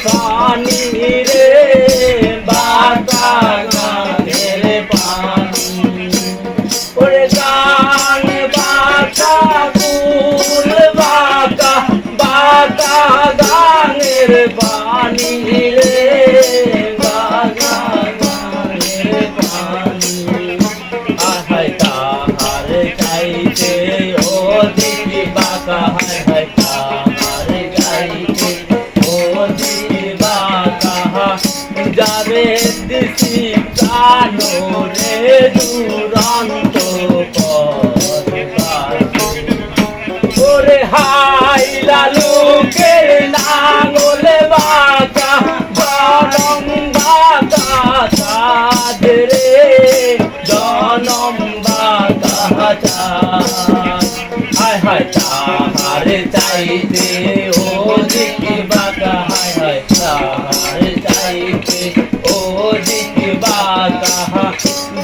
পানি রে বাঁকা গানের পানি ওরে গান বাঁকা ফুল বাঁকা বাঁকা গানের পানি রে বাঁকা গানের পানি আহাই তাহার চাইতে ও দেখি বাঁকা হায় হায় তাহার চাইতে ও দেখি বাঁকা যাবে দিছি কানো রে দুরন্ত ওরে হাই লালুকের নাঙল বাঁকা জনম বাঁকা চাঁদ রে জনম বাঁকা চাঁদ হায় হায় তাহার চাইতে ও দেখি বাঁকা হায় হায় তাহার চাইতে ও দেখি বাঁকা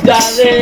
যারে